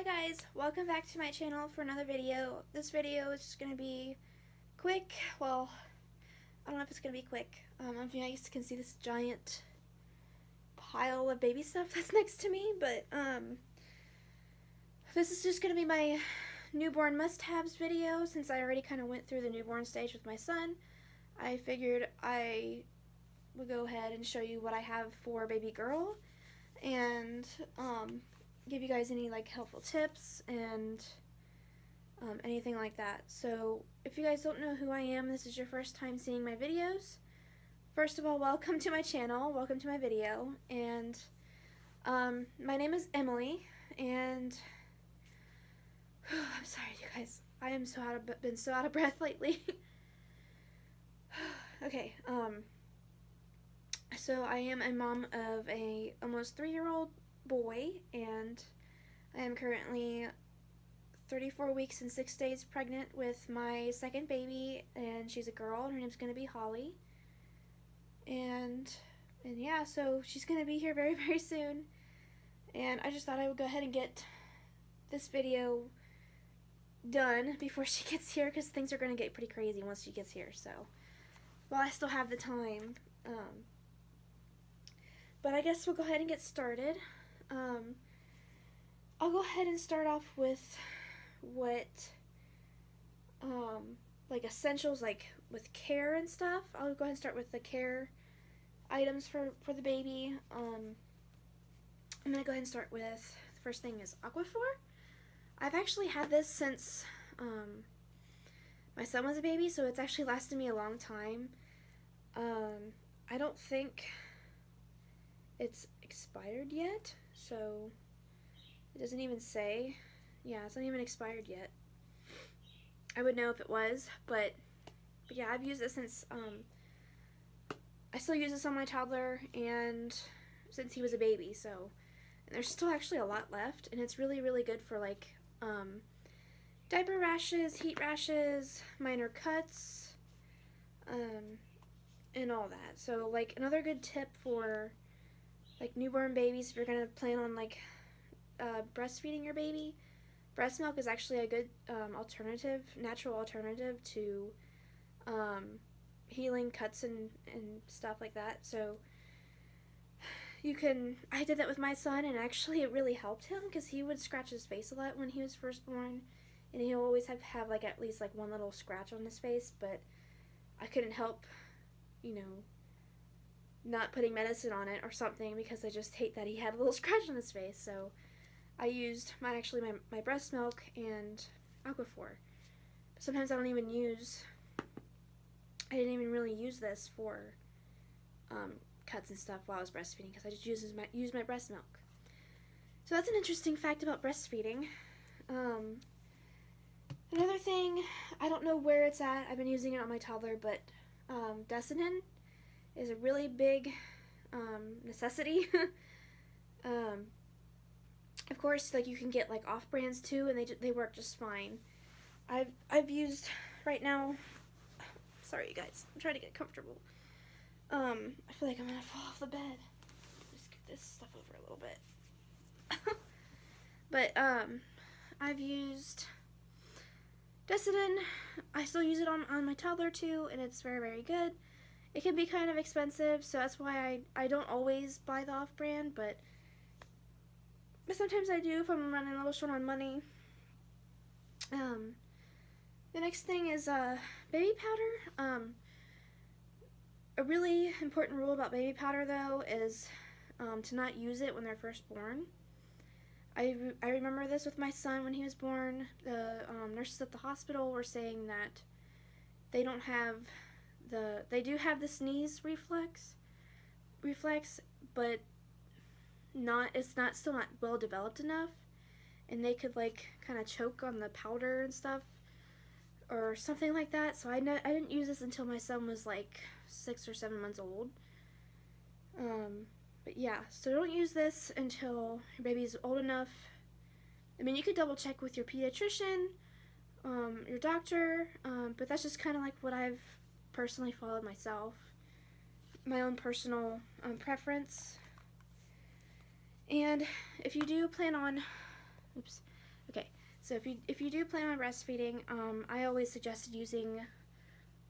Hi guys, welcome back to my channel for another video. This video is just going to be quick. Well, I don't know if it's going to be quick. I don't know if you guys can see this giant pile of baby stuff that's next to me, but this is just going to be my newborn must-haves video. Since I already kind of went through the newborn stage with my son, I figured I would go ahead and show you what I have for baby girl and give you guys any like helpful tips and anything like that. So if you guys don't know who I am, this is your first time seeing my videos, first of all, welcome to my channel, welcome to my video. And my name is Emily, and I'm sorry you guys, I am been so out of breath lately. Okay, so I am a mom of a almost 3-year-old boy, and I am currently 34 weeks and 6 days pregnant with my second baby, and she's a girl, and her name's going to be Holly. And yeah, so she's going to be here very, very soon, and I just thought I would go ahead and get this video done before she gets here, because things are going to get pretty crazy once she gets here. So while I still have the time, but I guess we'll go ahead and get started. I'll go ahead and start off with what like essentials, like with care and stuff. I'll go ahead and start with the care items for the baby. I'm gonna go ahead and start with, the first thing is Aquaphor. I've actually had this since my son was a baby, so it's actually lasted me a long time. I don't think it's expired yet, so it doesn't even say. Yeah, it's not even expired yet. I would know if it was, but yeah, I've used it since I still use this on my toddler and since he was a baby. So, and there's still actually a lot left, and it's really, really good for like diaper rashes, heat rashes, minor cuts, and all that. So like another good tip for like newborn babies, if you're gonna plan on like breastfeeding your baby, breast milk is actually a good natural alternative to healing cuts and stuff like that. So you can, I did that with my son, and actually it really helped him, because he would scratch his face a lot when he was first born, and he'll always have like at least like one little scratch on his face, but I couldn't help, you know, not putting medicine on it or something, because I just hate that he had a little scratch on his face. So I used my breast milk and Aquaphor. Sometimes I didn't even really use this for cuts and stuff while I was breastfeeding, because I just used my breast milk. So that's an interesting fact about breastfeeding. Another thing, I don't know where it's at, I've been using it on my toddler, but BASSINET is a really big necessity. Of course, like you can get like off brands too, and they work just fine. I've used right now. Sorry, you guys. I'm trying to get comfortable. I feel like I'm gonna fall off the bed. Just get this stuff over a little bit. But I've used BASSINET. I still use it on my toddler too, and it's very, very good. It can be kind of expensive, so that's why I don't always buy the off-brand, but sometimes I do if I'm running a little short on money. The next thing is baby powder. A really important rule about baby powder, though, is to not use it when they're first born. I remember this with my son when he was born. The nurses at the hospital were saying that they don't have they do have the sneeze reflex, but it's still not well developed enough, and they could like kind of choke on the powder and stuff or something like that. So I didn't use this until my son was like 6 or 7 months old. But yeah, so don't use this until your baby's old enough. I mean, you could double check with your pediatrician, your doctor, but that's just kind of like what I've personally followed myself, my own personal preference. And if you do plan on So if you do plan on breastfeeding, I always suggested using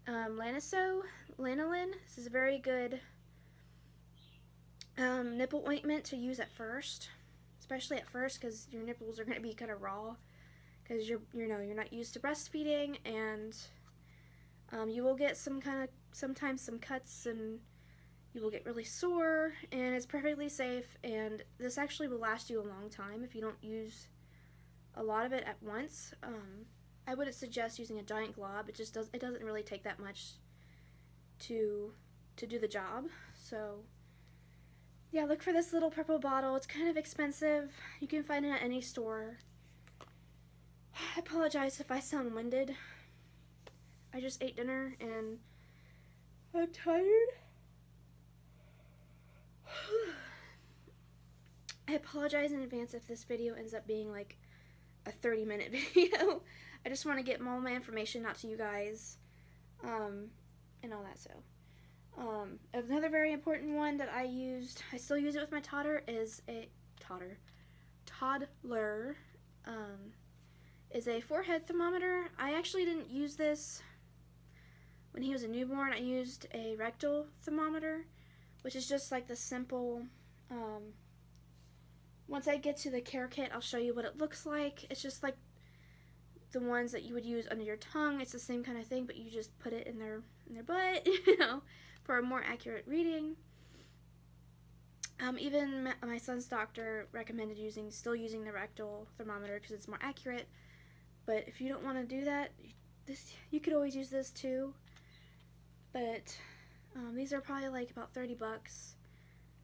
lanolin. This is a very good nipple ointment to use at first, especially at first, because your nipples are going to be kind of raw, because you're not used to breastfeeding, and you will get sometimes some cuts, and you will get really sore, and it's perfectly safe, and this actually will last you a long time if you don't use a lot of it at once. I wouldn't suggest using a giant glob. It doesn't really take that much to do the job. So yeah, look for this little purple bottle. It's kind of expensive. You can find it at any store. I apologize if I sound winded. I just ate dinner and I'm tired. I apologize in advance if this video ends up being like a 30-minute video. I just want to get all my information out to you guys, and all that. So another very important one that I still use it with my toddler, is a toddler is a forehead thermometer. I actually didn't use this when he was a newborn. I used a rectal thermometer, which is just like the simple, once I get to the care kit, I'll show you what it looks like. It's just like the ones that you would use under your tongue. It's the same kind of thing, but you just put it in their butt, for a more accurate reading. Even my son's doctor recommended still using the rectal thermometer because it's more accurate. But if you don't want to do that, you could always use this too. But these are probably like about 30 bucks.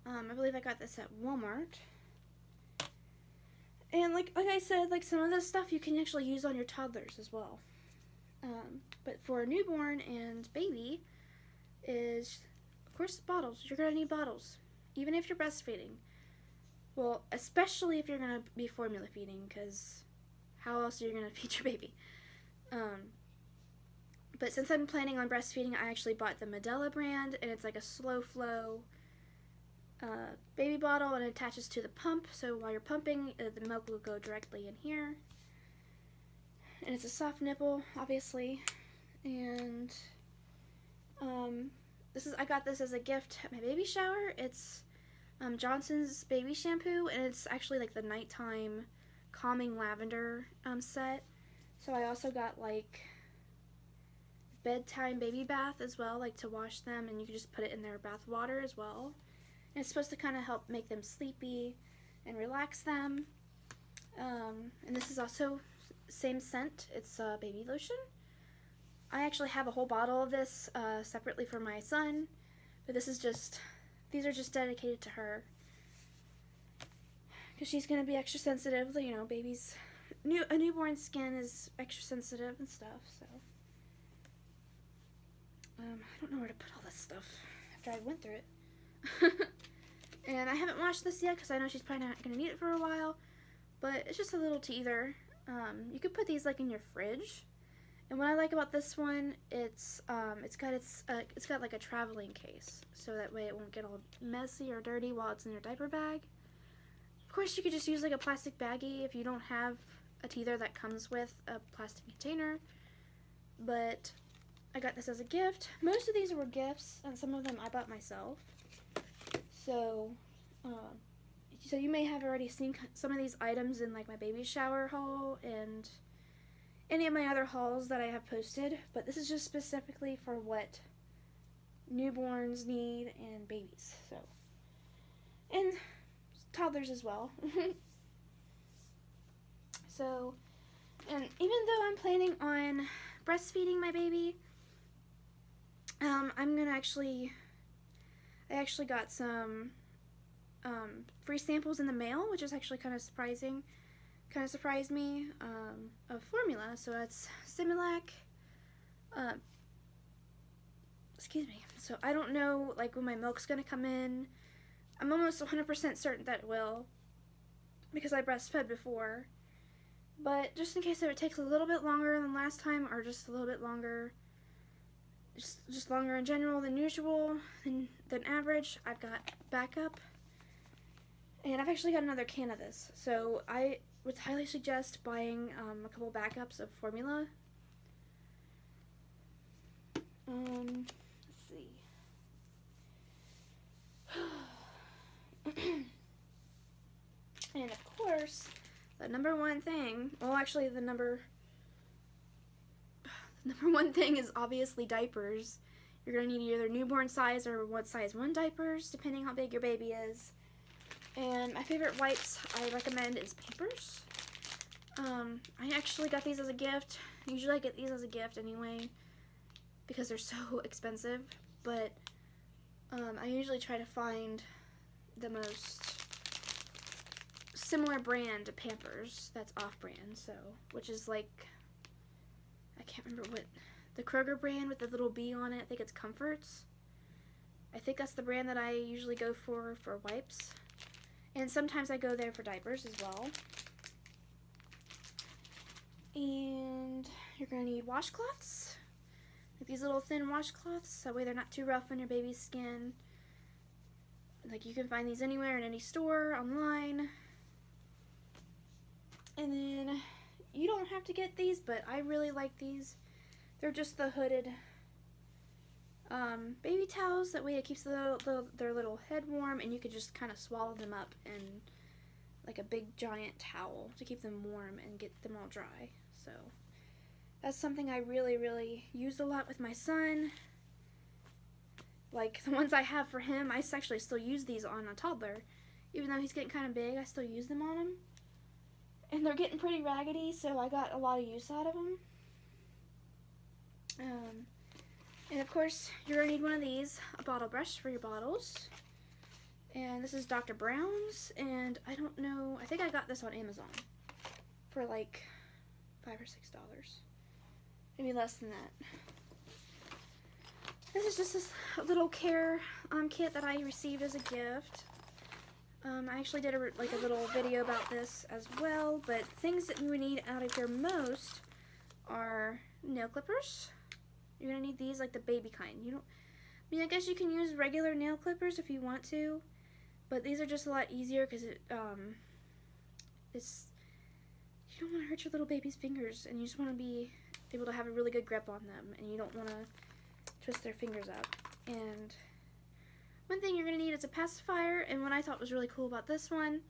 I believe I got this at Walmart. And like I said, like some of this stuff you can actually use on your toddlers as well. But for a newborn and baby is, of course, bottles. You're going to need bottles, even if you're breastfeeding. Well, especially if you're going to be formula feeding, because how else are you going to feed your baby? But since I'm planning on breastfeeding, I actually bought the Medela brand, and it's like a slow flow baby bottle, and it attaches to the pump, so while you're pumping, the milk will go directly in here. And it's a soft nipple, obviously. And I got this as a gift at my baby shower. It's Johnson's baby shampoo, and it's actually like the nighttime calming lavender set. So I also got like bedtime baby bath as well, like to wash them, and you can just put it in their bath water as well. And it's supposed to kind of help make them sleepy and relax them. And this is also same scent. It's baby lotion. I actually have a whole bottle of this separately for my son, but these are just dedicated to her, because she's gonna be extra sensitive. You know, a newborn skin is extra sensitive and stuff. So I don't know where to put all this stuff after I went through it. And I haven't washed this yet because I know she's probably not going to need it for a while, but it's just a little teether. You could put these like in your fridge. And what I like about this one, it's got like a traveling case, so that way it won't get all messy or dirty while it's in your diaper bag. Of course, you could just use like a plastic baggie if you don't have a teether that comes with a plastic container. But I got this as a gift. Most of these were gifts, and some of them I bought myself. So you may have already seen some of these items in like my baby shower haul and any of my other hauls that I have posted, but this is just specifically for what newborns need and babies, so, and toddlers as well. So, and even though I'm planning on breastfeeding my baby, I actually got some free samples in the mail, which is actually kind of surprised me, of formula. So that's Similac, excuse me. So I don't know like when my milk's gonna come in. I'm almost 100% certain that it will, because I breastfed before. But just in case if it takes a little bit longer than last time, or just a little bit longer, just longer in general than usual, than average, I've got backup. And I've actually got another can of this. So would highly suggest buying a couple backups of formula. Let's see. And of course, the number one thing, well actually the number one thing is obviously diapers. You're going to need either newborn size or what size 1 diapers, depending how big your baby is. And my favorite wipes I recommend is Pampers. I actually got these as a gift. Usually I get these as a gift anyway, because they're so expensive. But I usually try to find the most similar brand to Pampers that's off-brand, so, which is like, I can't remember what, the Kroger brand with the little bee on it. I think it's Comforts. I think that's the brand that I usually go for wipes. And sometimes I go there for diapers as well. And you're going to need washcloths. Like these little thin washcloths. That way they're not too rough on your baby's skin. Like you can find these anywhere in any store, online. And then you don't have to get these, but I really like these. They're just the hooded baby towels. That way it keeps their little head warm, and you could just kind of swallow them up in like a big giant towel to keep them warm and get them all dry. So that's something I really used a lot with my son. Like the ones I have for him, I actually still use these on a toddler. Even though he's getting kind of big, I still use them on him. And they're getting pretty raggedy, so I got a lot of use out of them. And of course, you're going to need one of these, a bottle brush for your bottles. And this is Dr. Brown's, and I don't know, I think I got this on Amazon for like $5 or $6. Maybe less than that. This is just this little care kit that I received as a gift. I actually did a little video about this as well, but things that you would need out of here most are nail clippers. You're going to need these, like the baby kind. I mean, I guess you can use regular nail clippers if you want to, but these are just a lot easier because you don't want to hurt your little baby's fingers, and you just want to be able to have a really good grip on them, and you don't want to twist their fingers up. And one thing you're going to need is a pacifier, and what I thought was really cool about this one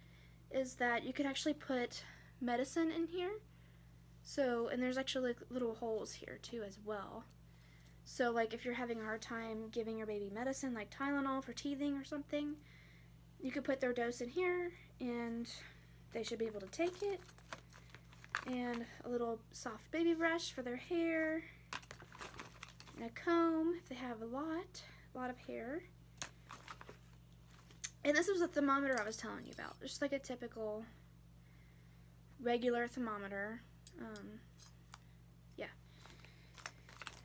is that you could actually put medicine in here. So, and there's actually like little holes here too as well. So like if you're having a hard time giving your baby medicine like Tylenol for teething or something, you could put their dose in here and they should be able to take it. And a little soft baby brush for their hair. And a comb if they have a lot of hair. And this was a thermometer I was telling you about. Just like a typical regular thermometer. Yeah.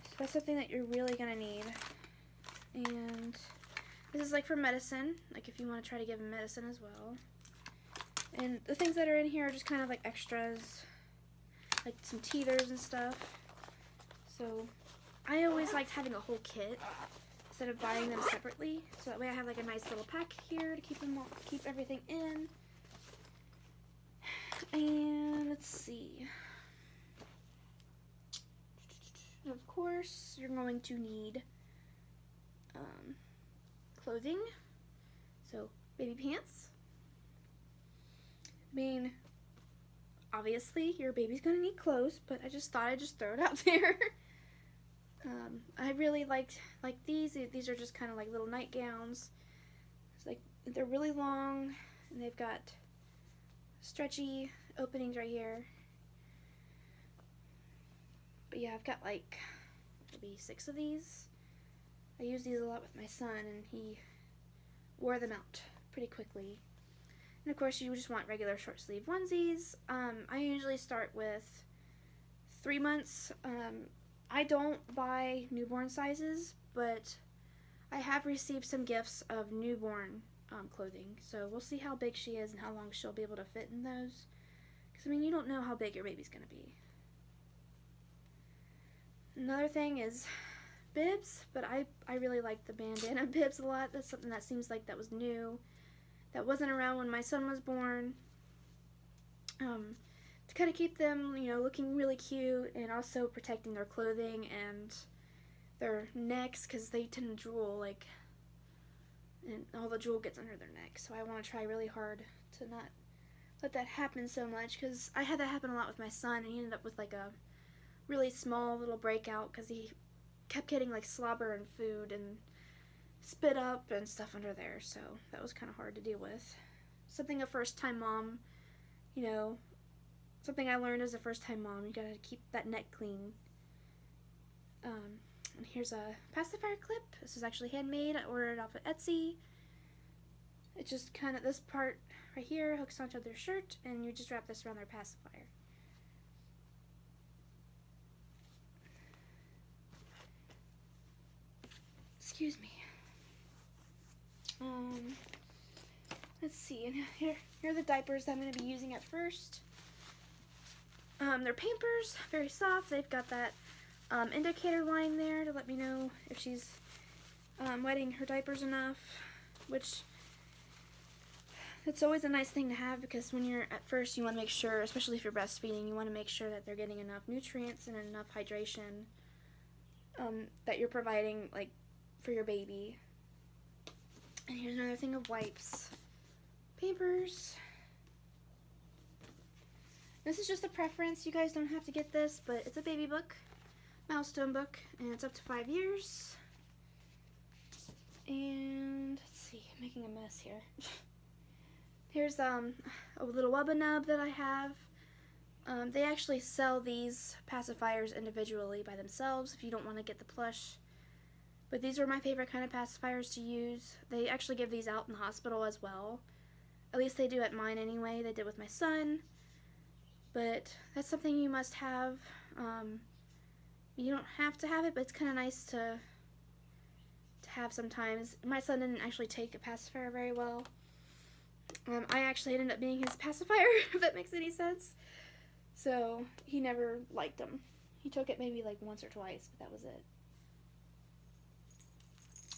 So that's something that you're really going to need. And this is like for medicine. Like if you want to try to give them medicine as well. And the things that are in here are just kind of like extras. Like some teethers and stuff. So I always liked having a whole kit instead of buying them separately. So that way I have like a nice little pack here to keep everything in. And let's see. Of course, you're going to need clothing. So baby pants. I mean, obviously your baby's gonna need clothes, but I just thought I'd just throw it out there. I really liked these. These are just kind of like little nightgowns. It's like they're really long and they've got stretchy openings right here. But yeah, I've got like maybe 6 of these. I use these a lot with my son and he wore them out pretty quickly. And of course you just want regular short sleeve onesies. I usually start with 3 months. I don't buy newborn sizes, but I have received some gifts of newborn clothing. So we'll see how big she is and how long she'll be able to fit in those. Because I mean, you don't know how big your baby's going to be. Another thing is bibs, but I really like the bandana bibs a lot. That's something that seems like that was new. That wasn't around when my son was born. to kind of keep them, you know, looking really cute, and also protecting their clothing and their necks, because they tend to drool, like, and all the drool gets under their neck. So I want to try really hard to not let that happen so much, because I had that happen a lot with my son, and he ended up with like a really small little breakout because he kept getting like slobber and food and spit up and stuff under there. So that was kind of hard to deal with. Something a first-time mom, you know, something I learned as a first-time mom, you gotta keep that neck clean. And here's a pacifier clip. This is actually handmade. I ordered it off of Etsy. It just kind of, this part right here hooks onto their shirt, and you just wrap this around their pacifier. Excuse me. Let's see. And here are the diapers that I'm going to be using at first. They're Pampers, very soft. They've got that indicator line there to let me know if she's wetting her diapers enough, which it's always a nice thing to have, because when you're at first, you want to make sure, especially if you're breastfeeding, you want to make sure that they're getting enough nutrients and enough hydration that you're providing, like, for your baby. And here's another thing of wipes. Pampers. This is just a preference. You guys don't have to get this, but it's a baby book, milestone book, and it's up to 5 years. And let's see, I'm making a mess here. Here's a little Wubba nub that I have. They actually sell these pacifiers individually by themselves if you don't want to get the plush. But these are my favorite kind of pacifiers to use. They actually give these out in the hospital as well. At least they do at mine anyway. They did with my son. But that's something you must have. You don't have to have it, but it's kind of nice to have sometimes. My son didn't actually take a pacifier very well. I actually ended up being his pacifier, if that makes any sense. So he never liked them. He took it maybe like once or twice, but that was it.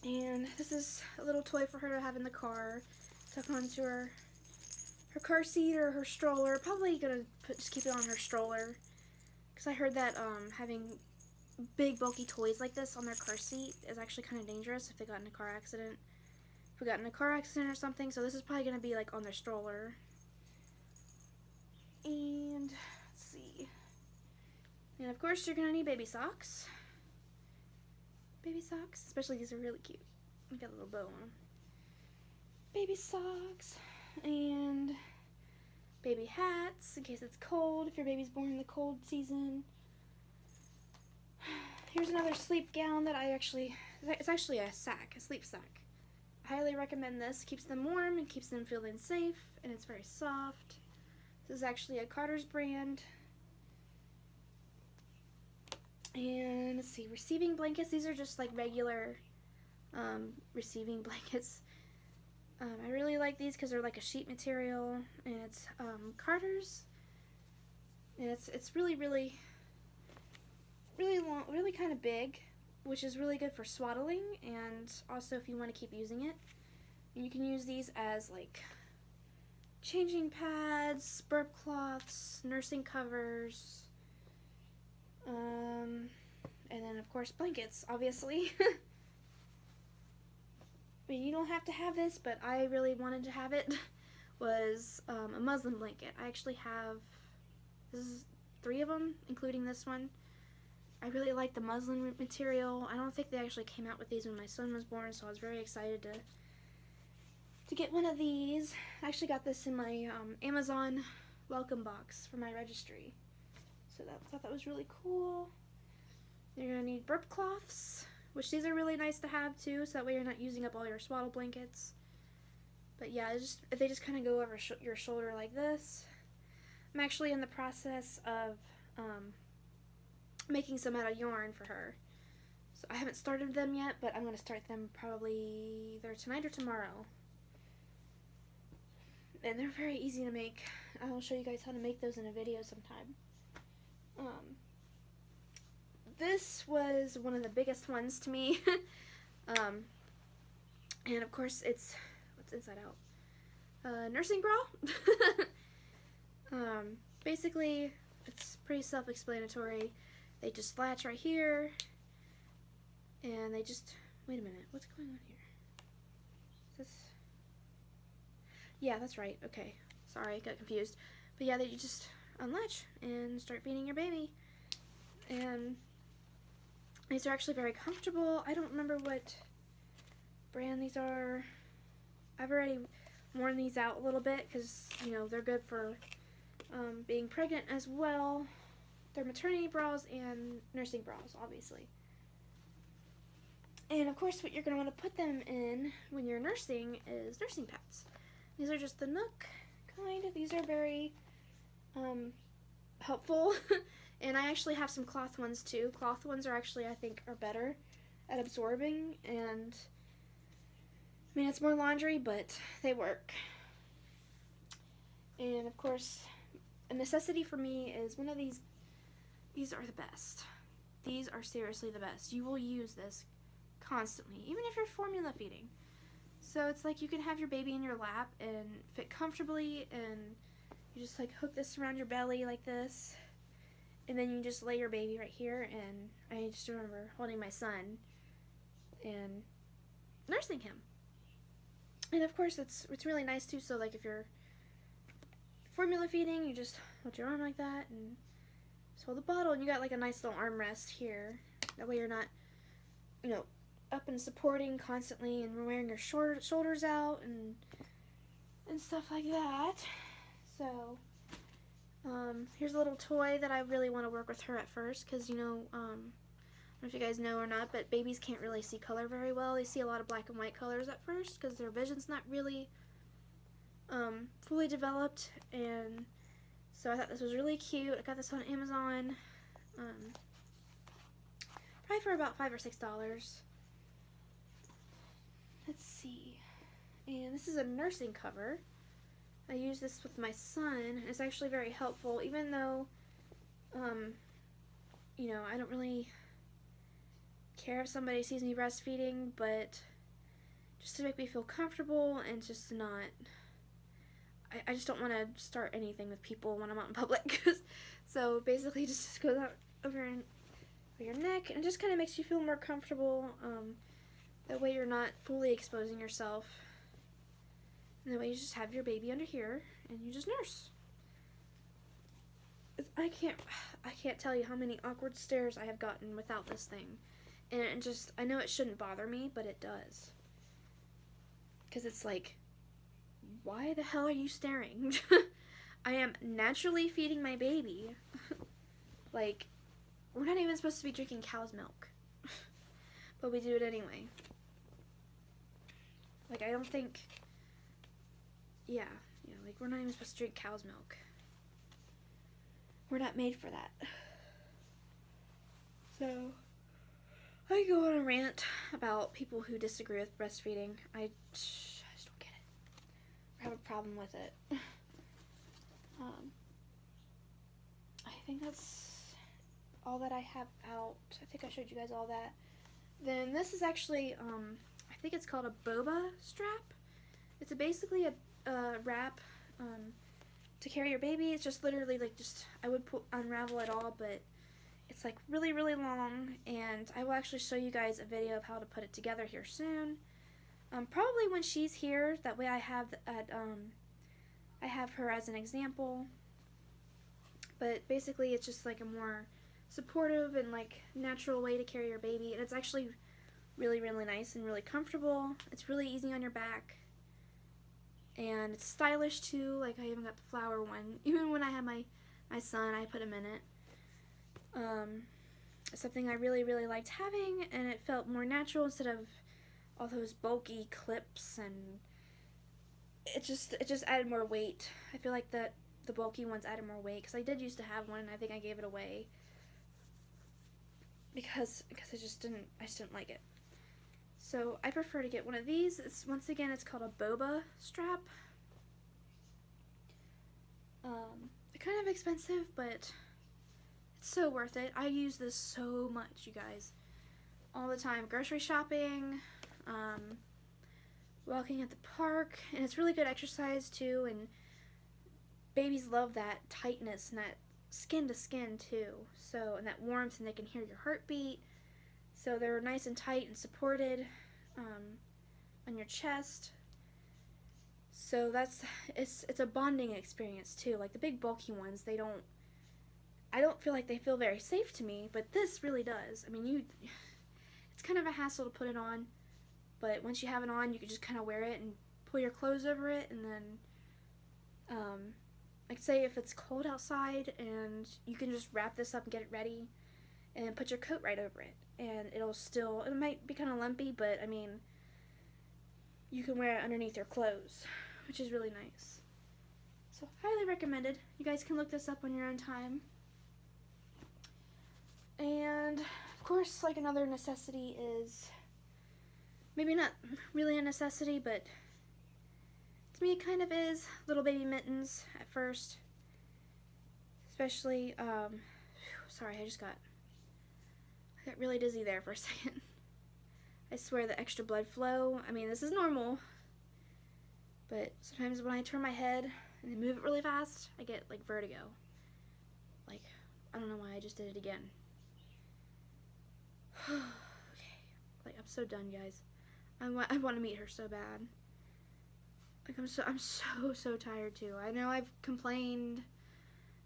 And this is a little toy for her to have in the car, tuck onto her car seat or her stroller. Probably gonna just keep it on her stroller, because I heard that having big bulky toys like this on their car seat is actually kind of dangerous if they got in a car accident. If we got in a car accident or something, so this is probably gonna be like on their stroller. And let's see. And of course, you're gonna need baby socks. Baby socks, especially these are really cute. They got a little bow on them. Baby socks and baby hats in case it's cold, if your baby's born in the cold season. Here's another sleep gown that it's actually a sack, a sleep sack. I highly recommend this. Keeps them warm and keeps them feeling safe, and it's very soft. This is actually a Carter's brand. And let's see, receiving blankets. These are just like regular receiving blankets. I really like these because they're like a sheet material, and it's Carter's, and it's really long, really kind of big, which is really good for swaddling, and also if you want to keep using it. And you can use these as like changing pads, burp cloths, nursing covers, and then of course blankets, obviously. I mean, you don't have to have this, but I really wanted to have it, was a muslin blanket. I actually have, this is 3 of them, including this one. I really like the muslin material. I don't think they actually came out with these when my son was born, so I was very excited to get one of these. I actually got this in my Amazon welcome box for my registry. So I thought that was really cool. You're going to need burp cloths, which these are really nice to have too, so that way you're not using up all your swaddle blankets. But yeah, they just kind of go over your shoulder like this. I'm actually in the process of making some out of yarn for her. So I haven't started them yet, but I'm going to start them probably either tonight or tomorrow. And they're very easy to make. I'll show you guys how to make those in a video sometime. This was one of the biggest ones to me. And of course it's, what's inside out? Nursing bra. Basically, it's pretty self-explanatory. They just latch right here, and they just, wait a minute, what's going on here? Is this, yeah, that's right, okay. Sorry, got confused. But yeah, you just unlatch and start feeding your baby. And these are actually very comfortable. I don't remember what brand these are. I've already worn these out a little bit because, you know, they're good for being pregnant as well. They're maternity bras and nursing bras, obviously. And of course, what you're going to want to put them in when you're nursing is nursing pads. These are just the Nook kind. These are very helpful. And I actually have some cloth ones too. Cloth ones are actually, I think, are better at absorbing, and I mean, it's more laundry, but they work. And of course, a necessity for me is one of these. These are the best. These are seriously the best. You will use this constantly, even if you're formula feeding. So it's like you can have your baby in your lap and fit comfortably, and you just like hook this around your belly like this, and then you just lay your baby right here. And I just remember holding my son and nursing him. And of course, it's really nice too. So like if you're formula feeding, you just hold your arm like that and just hold the bottle, and you got like a nice little armrest here. That way you're not, you know, up and supporting constantly and wearing your shoulders out and stuff like that. So here's a little toy that I really want to work with her at first, because, you know, I don't know if you guys know or not, but babies can't really see color very well. They see a lot of black and white colors at first because their vision's not really fully developed. And so I thought this was really cute. I got this on Amazon, probably for about $5 or $6. Let's see. And this is a nursing cover. I use this with my son. It's actually very helpful, even though, you know, I don't really care if somebody sees me breastfeeding, but just to make me feel comfortable and just not, I just don't want to start anything with people when I'm out in public. So basically it just goes out over your neck, and it just kind of makes you feel more comfortable. That way you're not fully exposing yourself. And that way you just have your baby under here and you just nurse. I can't tell you how many awkward stares I have gotten without this thing. And it just, I know it shouldn't bother me, but it does. Because it's like, why the hell are you staring? I am naturally feeding my baby. Like, we're not even supposed to be drinking cow's milk. But we do it anyway. Like, I don't think, yeah, like, we're not even supposed to drink cow's milk. We're not made for that. So, I go on a rant about people who disagree with breastfeeding. I just don't get it. I have a problem with it. I think that's all that I have out. I think I showed you guys all that. Then this is actually, I think it's called a boba strap. It's basically a wrap to carry your baby. It's just literally like I would unravel it all, but it's like really, really long, and I will actually show you guys a video of how to put it together here soon. Probably when she's here, that way I have her as an example. But basically it's just like a more supportive and like natural way to carry your baby, and it's actually really, really nice and really comfortable. It's really easy on your back, and it's stylish too. Like, I even got the flower one. Even when I had my son, I put him in it. It's something I really, really liked having, and it felt more natural instead of all those bulky clips, and it just added more weight. I feel like the bulky ones added more weight, because I did used to have one, and I think I gave it away because I just didn't like it. So I prefer to get one of these. Once again, it's called a boba strap. Kind of expensive, but it's so worth it. I use this so much, you guys, all the time. Grocery shopping, walking at the park, and it's really good exercise too. And babies love that tightness and that skin to skin too. So, and that warmth, and they can hear your heartbeat. So they're nice and tight and supported on your chest. So it's a bonding experience too. Like the big bulky ones, I don't feel like they feel very safe to me, but this really does. I mean, it's kind of a hassle to put it on, but once you have it on, you can just kind of wear it and pull your clothes over it, and then like say if it's cold outside, and you can just wrap this up and get it ready and put your coat right over it, and it might be kind of lumpy, but I mean, you can wear it underneath your clothes, which is really nice. So highly recommended. You guys can look this up on your own time. And of course, like another necessity is, maybe not really a necessity, but to me it kind of is, little baby mittens at first. Especially, sorry, I got really dizzy there for a second. I swear, the extra blood flow, I mean, this is normal, but sometimes when I turn my head and then move it really fast, I get like vertigo. Like, I don't know why I just did it again. Okay, like, I'm so done, guys. I want to meet her so bad. Like, I'm so tired too. I know I've complained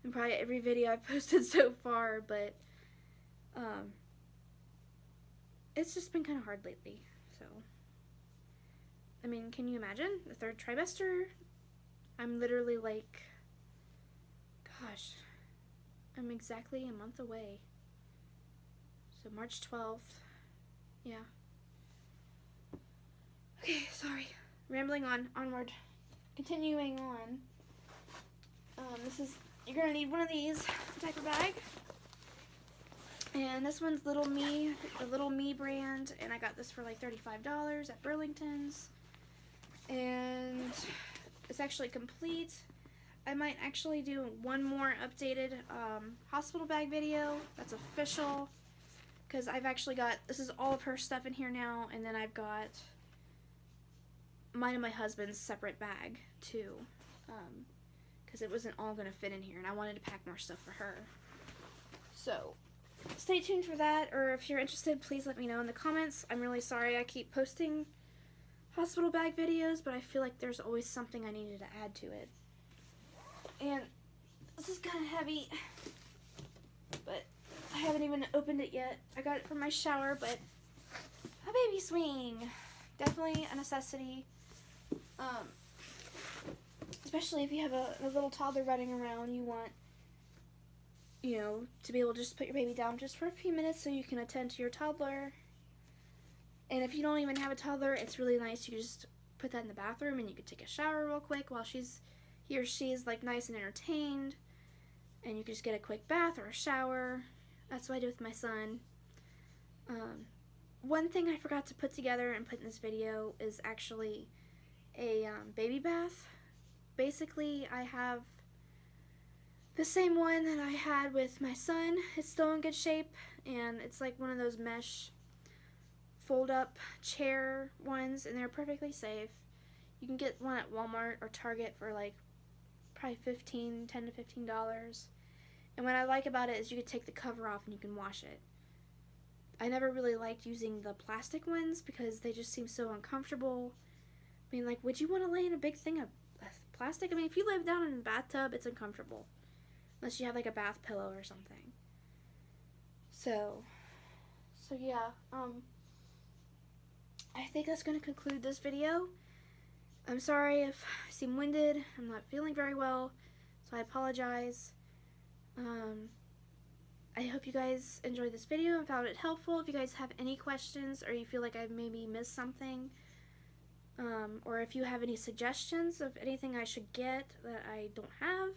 in probably every video I've posted so far, but it's just been kind of hard lately. So, I mean, can you imagine the third trimester? I'm literally like, gosh, I'm exactly a month away. So March 12th, yeah. Okay, sorry. Rambling onward. Continuing on. You're gonna need one of these type of bag. And this one's Little Me, the Little Me brand, and I got this for like $35 at Burlington's. And it's actually complete. I might actually do one more updated hospital bag video. That's official. Because I've actually got, this is all of her stuff in here now, and then I've got mine and my husband's separate bag too, because it wasn't all going to fit in here, and I wanted to pack more stuff for her. So stay tuned for that, or if you're interested, please let me know in the comments. I'm really sorry I keep posting hospital bag videos, but I feel like there's always something I needed to add to it. And this is kind of heavy, but I haven't even opened it yet. I got it from my shower, but a baby swing. Definitely a necessity. Especially if you have a little toddler running around, you want, to be able to just put your baby down just for a few minutes so you can attend to your toddler. And if you don't even have a toddler, it's really nice. You can just put that in the bathroom and you can take a shower real quick while he or she is like nice and entertained. And you can just get a quick bath or a shower. That's what I do with my son. One thing I forgot to put together and put in this video is actually a baby bath. Basically, I have the same one that I had with my son. It's still in good shape, and it's like one of those mesh fold-up chair ones, and they're perfectly safe. You can get one at Walmart or Target for like probably $10 to $15. And what I like about it is you can take the cover off and you can wash it. I never really liked using the plastic ones because they just seem so uncomfortable. I mean, like, would you want to lay in a big thing of plastic? I mean, if you lay down in a bathtub, it's uncomfortable. Unless you have like a bath pillow or something. So yeah, I think that's going to conclude this video. I'm sorry if I seem winded. I'm not feeling very well, so I apologize. I hope you guys enjoyed this video and found it helpful. If you guys have any questions or you feel like I've maybe missed something, or if you have any suggestions of anything I should get that I don't have,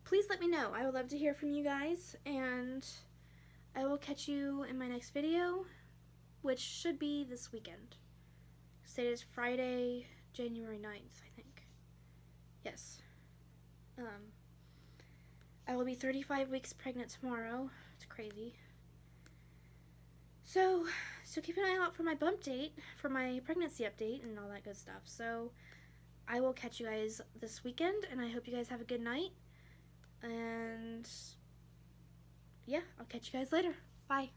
please let me know. I would love to hear from you guys, and I will catch you in my next video, which should be this weekend. Today is Friday, January 9th, I think. Yes. I will be 35 weeks pregnant tomorrow. It's crazy. So keep an eye out for my bump date, for my pregnancy update and all that good stuff. So I will catch you guys this weekend, and I hope you guys have a good night. And yeah, I'll catch you guys later. Bye.